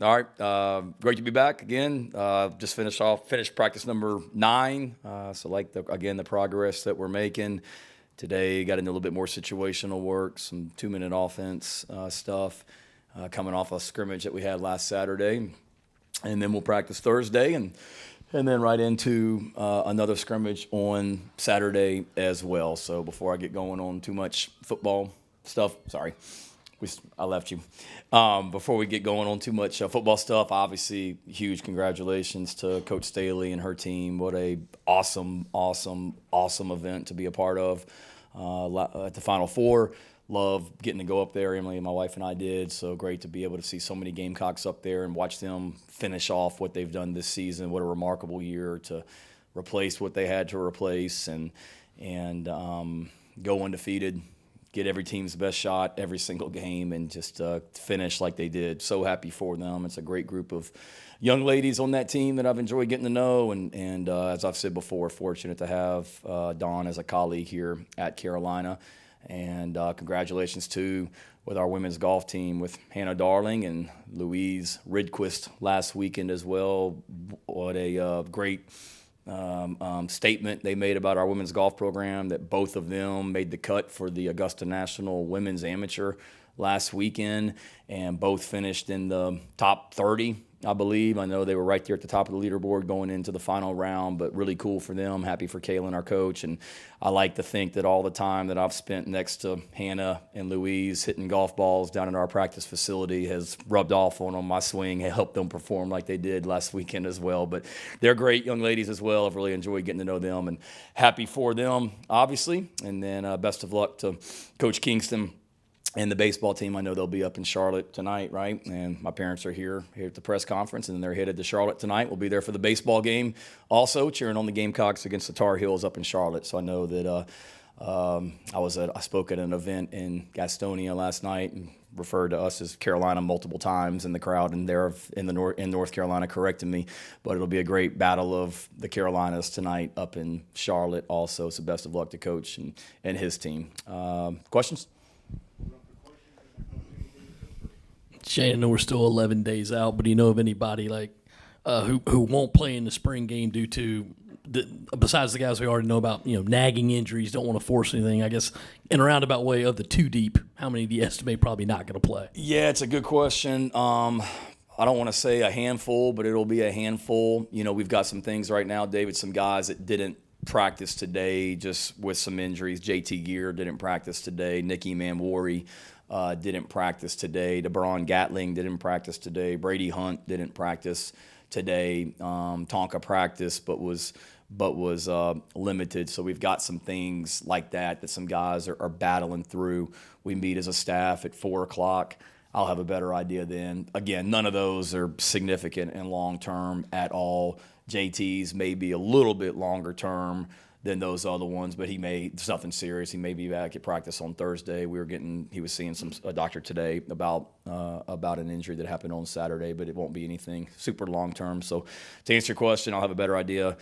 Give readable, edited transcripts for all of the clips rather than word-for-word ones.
All right. Great to be back again. Just finished practice number 9. So the progress that we're making today. Got into a little bit more situational work, some 2-minute offense stuff, coming off a scrimmage that we had last Saturday, and then we'll practice Thursday and then right into another scrimmage on Saturday as well. So before I get going on too much football stuff, sorry. I left you. Before we get going on too much football stuff, obviously, huge congratulations to Coach Staley and her team. What a awesome event to be a part of at the Final Four. Love getting to go up there. Emily and my wife and I did. So great to be able to see so many Gamecocks up there and watch them finish off what they've done this season. What a remarkable year to replace what they had to replace and go undefeated. Get every team's best shot every single game and just finish like they did. So happy for them. It's a great group of young ladies on that team that I've enjoyed getting to know. And as I've said before, fortunate to have Dawn as a colleague here at Carolina. And congratulations, too, with our women's golf team with Hannah Darling and Louise Ridquist last weekend as well. What a great statement they made about our women's golf program, that both of them made the cut for the Augusta National Women's Amateur last weekend, and both finished in the top 30, I believe. I know they were right there at the top of the leaderboard going into the final round, but really cool for them. Happy for Kaylin, our coach, and I like to think that all the time that I've spent next to Hannah and Louise hitting golf balls down at our practice facility has rubbed off on them. My swing helped them perform like they did last weekend as well. But they're great young ladies as well. I've really enjoyed getting to know them and happy for them, obviously. And then best of luck to Coach Kingston and the baseball team. I know they'll be up in Charlotte tonight, right? And my parents are here at the press conference, and they're headed to Charlotte tonight. We'll be there for the baseball game also, cheering on the Gamecocks against the Tar Heels up in Charlotte. So I know that I spoke at an event in Gastonia last night and referred to us as Carolina multiple times in the crowd, and they're in North Carolina correcting me. But it'll be a great battle of the Carolinas tonight up in Charlotte also. So best of luck to Coach and his team. Questions? Shane, I know we're still 11 days out, but do you know of anybody who won't play in the spring game due to besides the guys we already know about, nagging injuries, don't want to force anything? I guess in a roundabout way, of the 2 deep, how many do you estimate probably not going to play? Yeah, it's a good question. I don't want to say a handful, but it'll be a handful. We've got some things right now, David, some guys that didn't practice today just with some injuries. JT Gear didn't practice today. Nikki Manwari didn't practice today. DeBron Gatling didn't practice today. Brady Hunt didn't practice today. Tonka practiced but was limited. So we've got some things like that some guys are battling through. We meet as a staff at 4 o'clock. I'll have a better idea then. Again, none of those are significant and long-term at all. JT's may be a little bit longer term than those other ones, but it's nothing serious. He may be back at practice on Thursday. He was seeing a doctor today about an injury that happened on Saturday, but it won't be anything super long term. So to answer your question, I'll have a better idea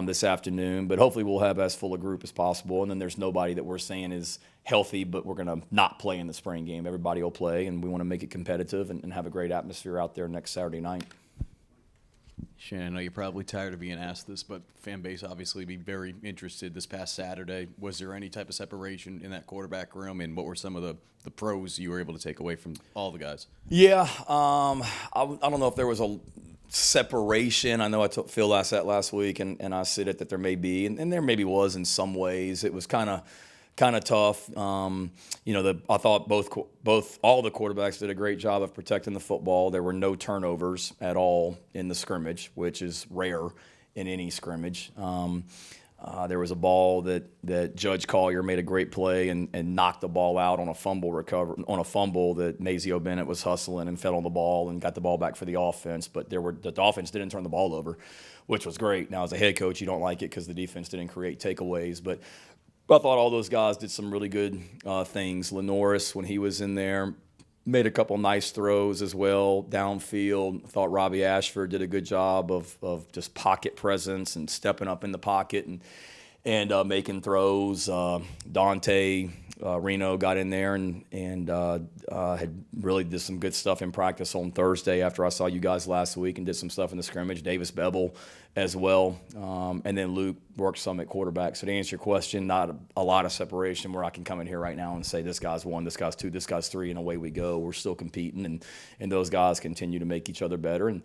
this afternoon, but hopefully we'll have as full a group as possible. And then there's nobody that we're saying is healthy, but we're going to not play in the spring game. Everybody will play, and we want to make it competitive and have a great atmosphere out there next Saturday night. Shannon, I know you're probably tired of being asked this, but fan base obviously be very interested this past Saturday. Was there any type of separation in that quarterback room, and what were some of the pros you were able to take away from all the guys? Yeah, I don't know if there was a separation. I know I told Phil asked that last week, and I said that there may be, and there maybe was in some ways. It was kind of tough. I thought all the quarterbacks did a great job of protecting the football. There were no turnovers at all in the scrimmage, which is rare in any scrimmage. There was a ball that Judge Collier made a great play and knocked the ball out on a fumble that Mazio Bennett was hustling and fell on the ball and got the ball back for the offense. But the offense didn't turn the ball over, which was great. Now, as a head coach, you don't like it because the defense didn't create takeaways. But I thought all those guys did some really good things. Lenoris, when he was in there, made a couple nice throws as well downfield. I thought Robbie Ashford did a good job of just pocket presence and stepping up in the pocket and making throws. Dante Reno got in there and had really did some good stuff in practice on Thursday after I saw you guys last week, and did some stuff in the scrimmage. Davis Bevel as well. And then Luke worked some at quarterback. So to answer your question, not a lot of separation where I can come in here right now and say this guy's 1, this guy's 2, this guy's 3, and away we go. We're still competing, and those guys continue to make each other better.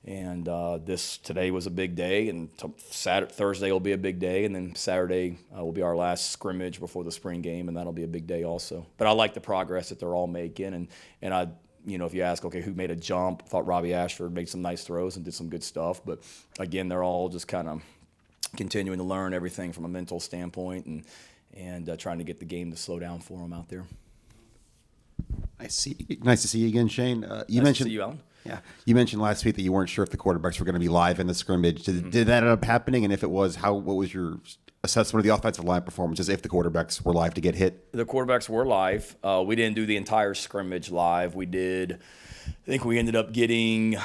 And this today was a big day, and Thursday will be a big day, and then Saturday will be our last scrimmage before the spring game, and that'll be a big day also. But I like the progress that they're all making, and I, if you ask, okay, who made a jump? I thought Robbie Ashford made some nice throws and did some good stuff, but again, they're all just kind of continuing to learn everything from a mental standpoint, and trying to get the game to slow down for them out there. Nice to see you again, Shane. You Nice mentioned to see you, Alan. Yeah, you mentioned last week that you weren't sure if the quarterbacks were going to be live in the scrimmage. Did that end up happening? And if it was, what was your assessment of the offensive line performances if the quarterbacks were live to get hit? The quarterbacks were live. We didn't do the entire scrimmage live. I think we ended up getting, we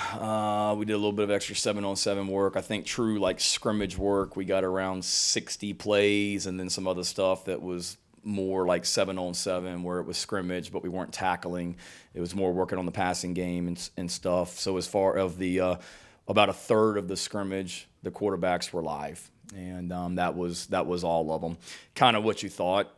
did a little bit of extra 7-on-7 work. I think true like scrimmage work, we got around 60 plays, and then some other stuff that was more like 7-on-7 where it was scrimmage, but we weren't tackling. It was more working on the passing game and stuff. So as far as the about a third of the scrimmage, the quarterbacks were live, and that was all of them. Kind of what you thought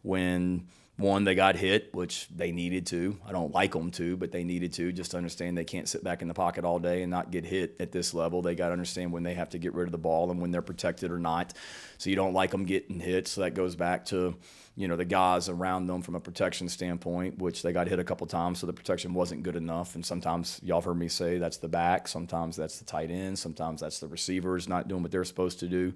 when they got hit, which they needed to. I don't like them to, but they needed to, just to understand they can't sit back in the pocket all day and not get hit at this level. They got to understand when they have to get rid of the ball and when they're protected or not. So you don't like them getting hit. So that goes back to, the guys around them from a protection standpoint, which they got hit a couple times, so the protection wasn't good enough. And sometimes y'all have heard me say that's the back, sometimes that's the tight end, sometimes that's the receivers not doing what they're supposed to do.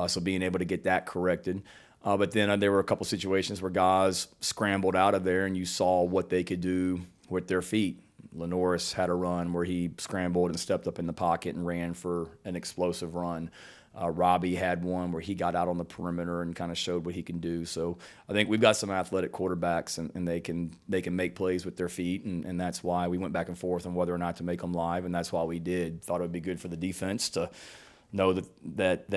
So being able to get that corrected. But then there were a couple situations where guys scrambled out of there, and you saw what they could do with their feet. Lenoris had a run where he scrambled and stepped up in the pocket and ran for an explosive run. Robbie had one where he got out on the perimeter and kind of showed what he can do. So I think we've got some athletic quarterbacks, and they can make plays with their feet, and that's why we went back and forth on whether or not to make them live, and that's why we did. Thought it would be good for the defense to know that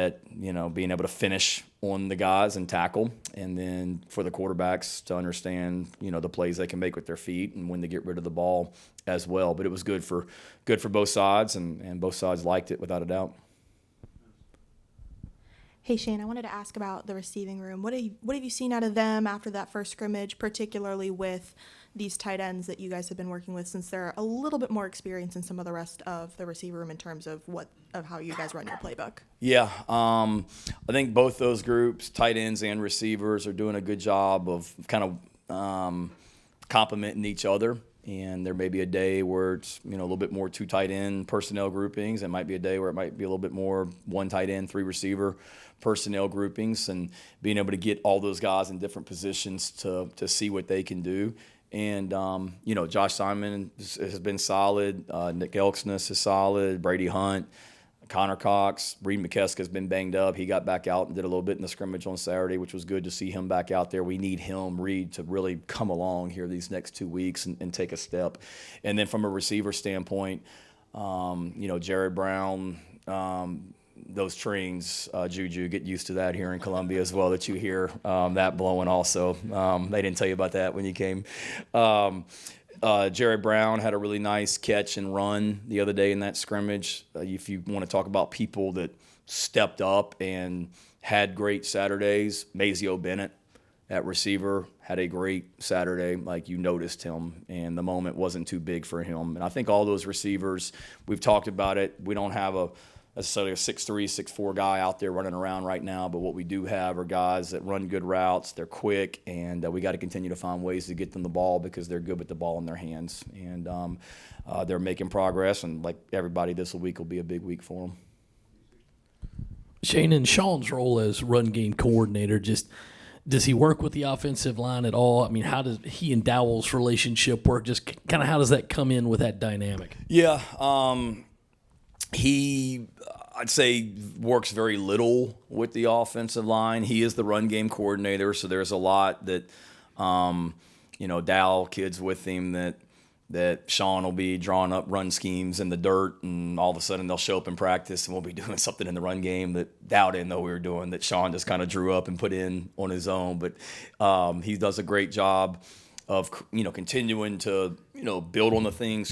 being able to finish on the guys and tackle, and then for the quarterbacks to understand the plays they can make with their feet and when to get rid of the ball as well. But it was good for both sides, and both sides liked it without a doubt. Hey, Shane, I wanted to ask about the receiving room. What have you seen out of them after that first scrimmage, particularly with these tight ends that you guys have been working with, since they're a little bit more experienced than some of the rest of the receiver room in terms of how you guys run your playbook? Yeah, I think both those groups, tight ends and receivers, are doing a good job of kind of complementing each other. And there may be a day where it's a little bit more 2 tight end personnel groupings. It might be a day where it might be a little bit more 1 tight end, 3 receiver personnel groupings, and being able to get all those guys in different positions to see what they can do. And Josh Simon has been solid. Nick Elksness is solid. Brady Hunt, Connor Cox, Reed McKeska has been banged up. He got back out and did a little bit in the scrimmage on Saturday, which was good to see him back out there. We need him, Reed, to really come along here these next 2 weeks and take a step. And then from a receiver standpoint, Jared Brown, those trains, Juju, get used to that here in Columbia as well, that you hear that blowing also. They didn't tell you about that when you came. Jared Brown had a really nice catch and run the other day in that scrimmage. If you want to talk about people that stepped up and had great Saturdays, Mazio Bennett at receiver had a great Saturday. Like, you noticed him, and the moment wasn't too big for him. And I think all those receivers, we've talked about it. We don't have necessarily a 6'3", 6'4" guy out there running around right now, but what we do have are guys that run good routes. They're quick, and we got to continue to find ways to get them the ball because they're good with the ball in their hands. And they're making progress, and like everybody, this week will be a big week for them. Shane, in Sean's role as run game coordinator, does he work with the offensive line at all? I mean, how does he and Dowell's relationship work? Just kind of how does that come in with that dynamic? Yeah, he, I'd say, works very little with the offensive line. He is the run game coordinator, so there's a lot that, Dowell, kids with him that, that Sean will be drawing up run schemes in the dirt, and all of a sudden they'll show up in practice and we'll be doing something in the run game that Dow didn't know we were doing, that Sean just kind of drew up and put in on his own. But he does a great job of continuing to build on the things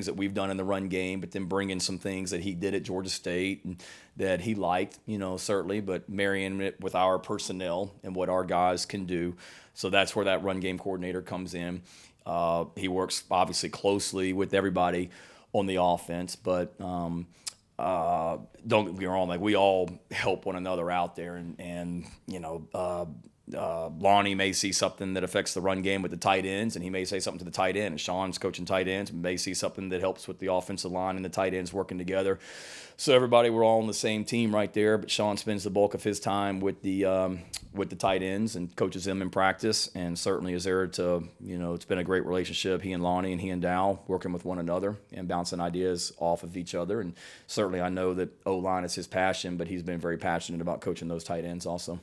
that we've done in the run game, but then bring in some things that he did at Georgia State and that he liked, certainly, but marrying it with our personnel and what our guys can do. So that's where that run game coordinator comes in. He works obviously closely with everybody on the offense, but don't get me wrong, like we all help one another out there, and Lonnie may see something that affects the run game with the tight ends, and he may say something to the tight end. And Sean's coaching tight ends, and may see something that helps with the offensive line and the tight ends working together. So everybody, we're all on the same team right there. But Sean spends the bulk of his time with the tight ends and coaches them in practice, and certainly is there to it's been a great relationship. He and Lonnie and he and Dow working with one another and bouncing ideas off of each other. And certainly I know that O-line is his passion, but he's been very passionate about coaching those tight ends also.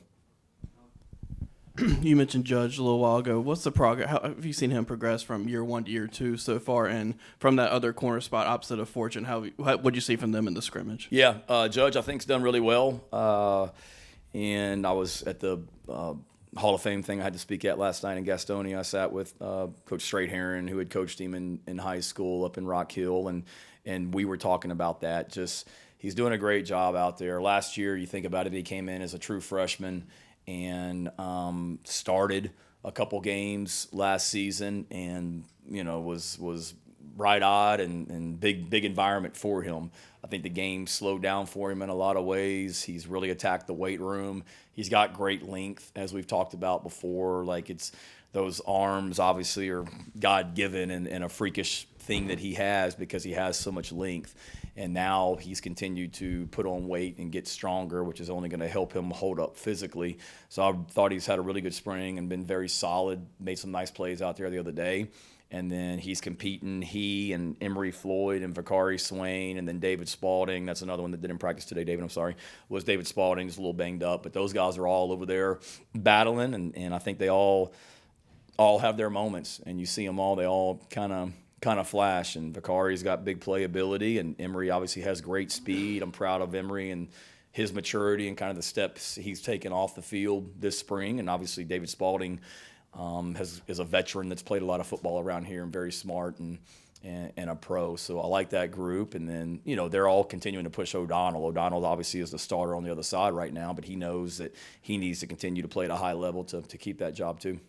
You mentioned Judge a little while ago. What's the progress? How have you seen him progress from year 1 to year 2 so far? And from that other corner spot opposite of Fortune, what'd you see from them in the scrimmage? Yeah, Judge I think's done really well. And I was at the Hall of Fame thing I had to speak at last night in Gastonia. I sat with Coach Straight-Heron, who had coached him in high school up in Rock Hill, and we were talking about that. Just he's doing a great job out there. Last year, you think about it, he came in as a true freshman and started a couple games last season, and was bright-eyed and big environment for him. I think the game slowed down for him in a lot of ways. He's really attacked the weight room. He's got great length, as we've talked about before. Like, it's those arms obviously are God-given and a freakish thing that he has because he has so much length. And now he's continued to put on weight and get stronger, which is only going to help him hold up physically. So I thought he's had a really good spring and been very solid, made some nice plays out there the other day. And then he's competing, he and Emery Floyd and Vakari Swain, and then David Spalding. That's another one that didn't practice today, David, I'm sorry, was David Spalding. He's a little banged up. But those guys are all over there battling, and I think they all have their moments. And you see them all, they all kind of flash. And Vakari's got big playability, and Emery obviously has great speed. I'm proud of Emery and his maturity and kind of the steps he's taken off the field this spring. And obviously David Spalding is a veteran that's played a lot of football around here and very smart and a pro. So I like that group. And then, they're all continuing to push O'Donnell. O'Donnell obviously is the starter on the other side right now, but he knows that he needs to continue to play at a high level to keep that job too.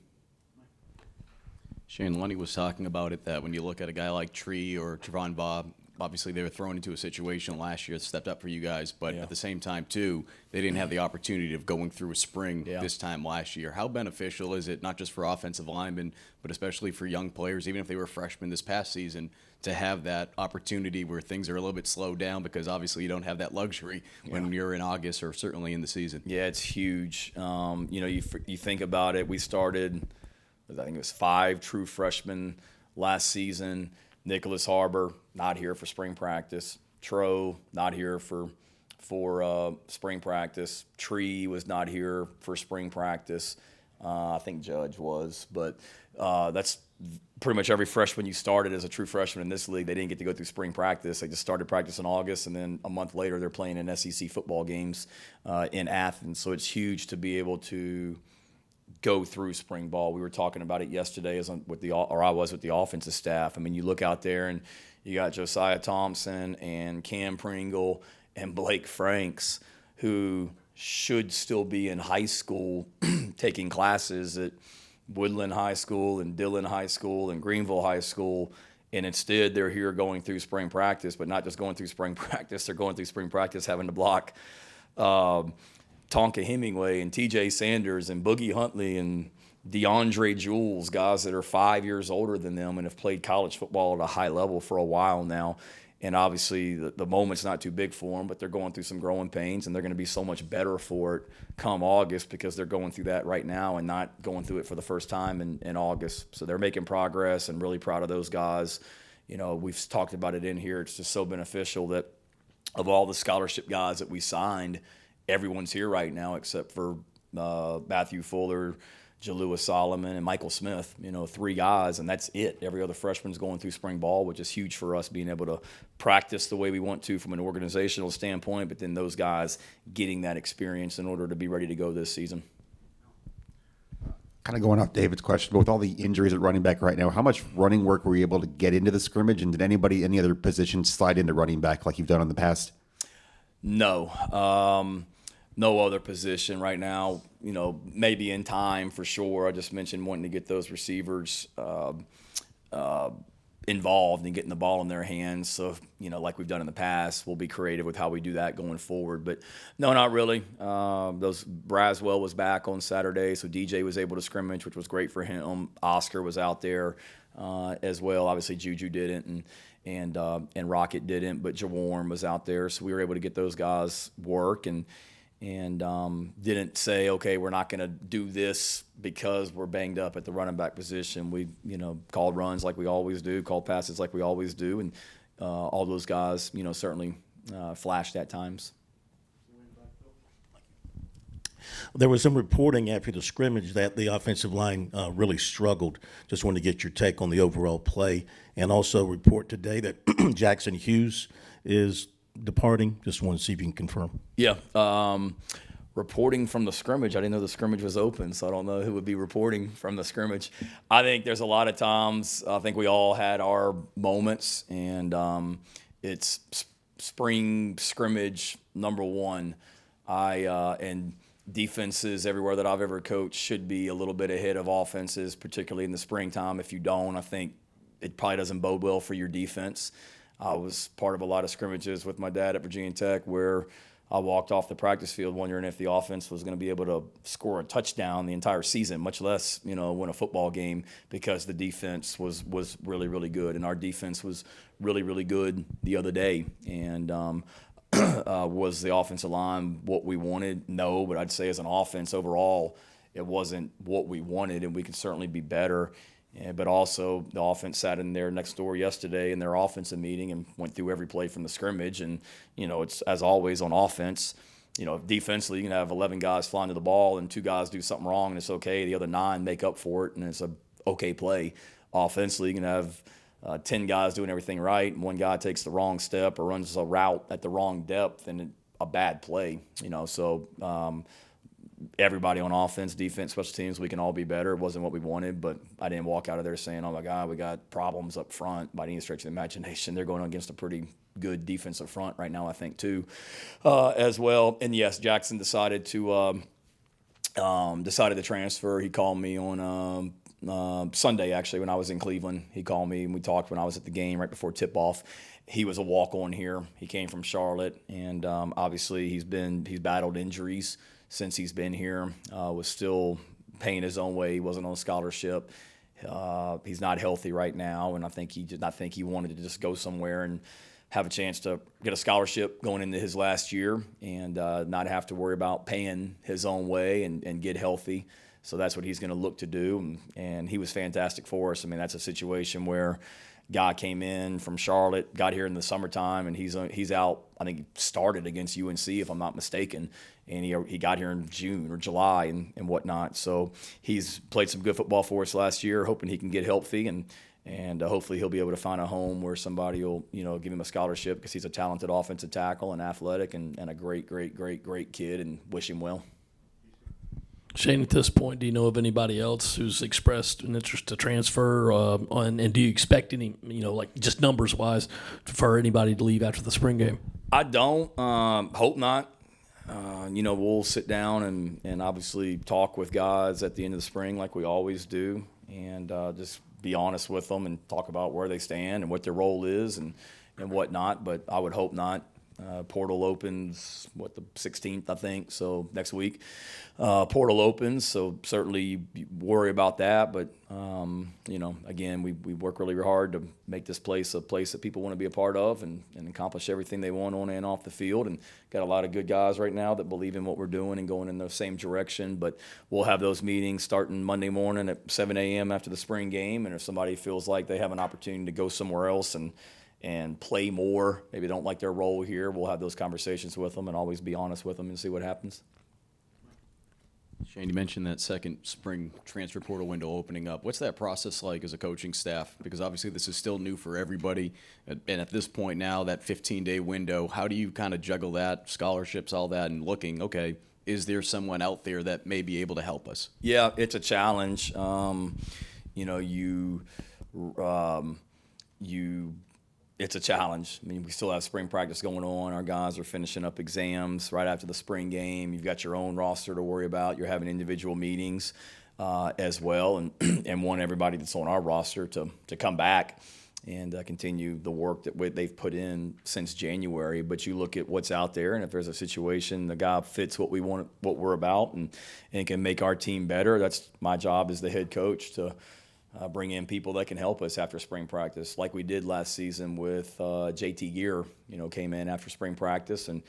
Shane, Lunny was talking about it, that when you look at a guy like Tree or Trevon Bob, obviously they were thrown into a situation last year that stepped up for you guys, but at the same time, too, they didn't have the opportunity of going through a spring this time last year. How beneficial is it, not just for offensive linemen, but especially for young players, even if they were freshmen this past season, to have that opportunity where things are a little bit slowed down, because obviously you don't have that luxury when you're in August or certainly in the season? Yeah, it's huge. You think about it, we started – I think it was 5 true freshmen last season. Nicholas Harbor, not here for spring practice. Tro, not here for spring practice. Tree was not here for spring practice. I think Judge was. But that's pretty much every freshman you started as a true freshman in this league. They didn't get to go through spring practice. They just started practice in August, and then a month later they're playing in SEC football games in Athens. So it's huge to be able to go through spring ball. We were talking about it yesterday I was with the offensive staff. I mean, you look out there and you got Josiah Thompson and Cam Pringle and Blake Franks, who should still be in high school taking classes at Woodland High School and Dillon High School and Greenville High School. And instead they're here going through spring practice, but not just going through spring practice. They're going through spring practice having to block Tonka Hemingway and TJ Sanders and Boogie Huntley and DeAndre Jules, guys that are 5 years older than them and have played college football at a high level for a while now. And obviously the moment's not too big for them, but they're going through some growing pains, and they're going to be so much better for it come August, because they're going through that right now and not going through it for the first time in August. So they're making progress, and really proud of those guys. We've talked about it in here. It's just so beneficial that of all the scholarship guys that we signed, everyone's here right now except for Matthew Fuller, Jalua Solomon and Michael Smith, 3 guys, and that's it. Every other freshman's going through spring ball, which is huge for us, being able to practice the way we want to from an organizational standpoint, but then those guys getting that experience in order to be ready to go this season. Kind of going off David's question, but with all the injuries at running back right now, how much running work were you able to get into the scrimmage, and did any other position slide into running back like you've done in the past? No. No other position right now, maybe in time for sure. I just mentioned wanting to get those receivers involved and getting the ball in their hands. So, like we've done in the past, we'll be creative with how we do that going forward. But no, not really. Braswell was back on Saturday, so DJ was able to scrimmage, which was great for him. Oscar was out there as well. Obviously, Juju didn't, and Rocket didn't, but Jawarm was out there, so we were able to get those guys work and didn't say, okay, we're not going to do this because we're banged up at the running back position. We, called runs like we always do, called passes like we always do, and all those guys, certainly flashed at times. There was some reporting after the scrimmage that the offensive line really struggled. Just wanted to get your take on the overall play, and also report today that Jackson Hughes is departing. Just want to see if you can confirm. Yeah. Reporting from the scrimmage. I didn't know the scrimmage was open, so I don't know who would be reporting from the scrimmage. I think there's a lot of times, I think we all had our moments, and it's spring scrimmage number one. And defenses everywhere that I've ever coached should be a little bit ahead of offenses, particularly in the springtime. If you don't, I think it probably doesn't bode well for your defense. I was part of a lot of scrimmages with my dad at Virginia Tech where I walked off the practice field wondering if the offense was going to be able to score a touchdown the entire season, much less, win a football game, because the defense was really, really good. And our defense was really, really good the other day. And was the offensive line what we wanted? No, but I'd say as an offense overall, it wasn't what we wanted, and we could certainly be better. But also the offense sat in there next door yesterday in their offensive meeting and went through every play from the scrimmage. And, it's as always on offense, defensively you can have 11 guys flying to the ball and 2 guys do something wrong and it's okay. The other 9 make up for it and it's a okay play. Offensively, you can have 10 guys doing everything right and 1 guy takes the wrong step or runs a route at the wrong depth and a bad play, So everybody on offense, defense, special teams, we can all be better. It wasn't what we wanted, but I didn't walk out of there saying, oh, my God, we got problems up front by any stretch of the imagination. They're going against a pretty good defensive front right now, I think, too, as well. And, yes, Jackson decided to transfer. He called me on Sunday, actually, when I was in Cleveland. He called me, and we talked when I was at the game right before tip-off. He was a walk-on here. He came from Charlotte, and obviously he's battled injuries since he's been here, was still paying his own way. He wasn't on a scholarship. He's not healthy right now, and I think he wanted to just go somewhere and have a chance to get a scholarship going into his last year and not have to worry about paying his own way and get healthy. So that's what he's going to look to do, and he was fantastic for us. I mean, that's a situation where guy came in from Charlotte, got here in the summertime, and he's out. I think he started against UNC, if I'm not mistaken, and he got here in June or July and whatnot. So he's played some good football for us last year, hoping he can get healthy and hopefully he'll be able to find a home where somebody will give him a scholarship because he's a talented offensive tackle and athletic and a great kid, and wish him well. Shane, at this point, do you know of anybody else who's expressed an interest to transfer? And do you expect any, just numbers-wise, for anybody to leave after the spring game? I don't. Hope not. We'll sit down and obviously talk with guys at the end of the spring like we always do and just be honest with them and talk about where they stand and what their role is and whatnot. But I would hope not. Portal opens, the 16th, I think, so next week. Portal opens, so certainly worry about that. But, again, we work really hard to make this place a place that people want to be a part of and accomplish everything they want on and off the field. And got a lot of good guys right now that believe in what we're doing and going in the same direction. But we'll have those meetings starting Monday morning at 7 a.m. after the spring game. And if somebody feels like they have an opportunity to go somewhere else and play more, maybe don't like their role here, we'll have those conversations with them and always be honest with them and see what happens. Shane, you mentioned that second spring transfer portal window opening up. What's that process like as a coaching staff? Because obviously this is still new for everybody. And at this point now, that 15-day window, how do you kind of juggle that, scholarships, all that, and looking, okay, is there someone out there that may be able to help us? Yeah, it's a challenge. It's a challenge. I mean, we still have spring practice going on. Our guys are finishing up exams right after the spring game. You've got your own roster to worry about. You're having individual meetings as well, and want everybody that's on our roster to come back and continue the work that they've put in since January. But you look at what's out there, and if there's a situation the guy fits what we want, what we're about, and can make our team better, that's my job as the head coach to bring in people that can help us after spring practice, like we did last season with JT Gear. Came in after spring practice and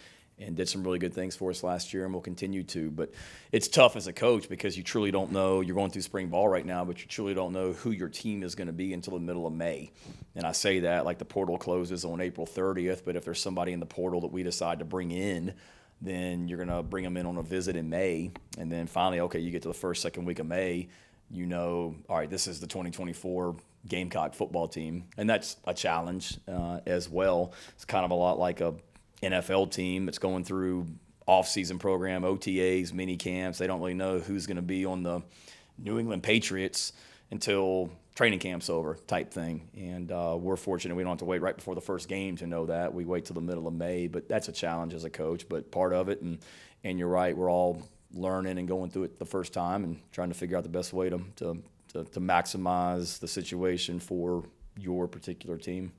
did some really good things for us last year, and will continue to. But it's tough as a coach because you truly don't know. You're going through spring ball right now, but you truly don't know who your team is going to be until the middle of May. And I say that like the portal closes on April 30th, but if there's somebody in the portal that we decide to bring in, then you're going to bring them in on a visit in May. And then finally, okay, you get to the first, second week of May, all right, this is the 2024 Gamecock football team. And that's a challenge as well. It's kind of a lot like a NFL team that's going through off-season program, OTAs, mini camps. They don't really know who's going to be on the New England Patriots until training camp's over type thing. And we're fortunate we don't have to wait right before the first game to know that. We wait till the middle of May, but that's a challenge as a coach, but part of it. And you're right, we're all learning and going through it the first time and trying to figure out the best way to maximize the situation for your particular team.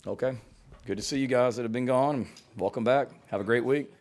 Okay. Good to see you guys that have been gone. Welcome back. Have a great week.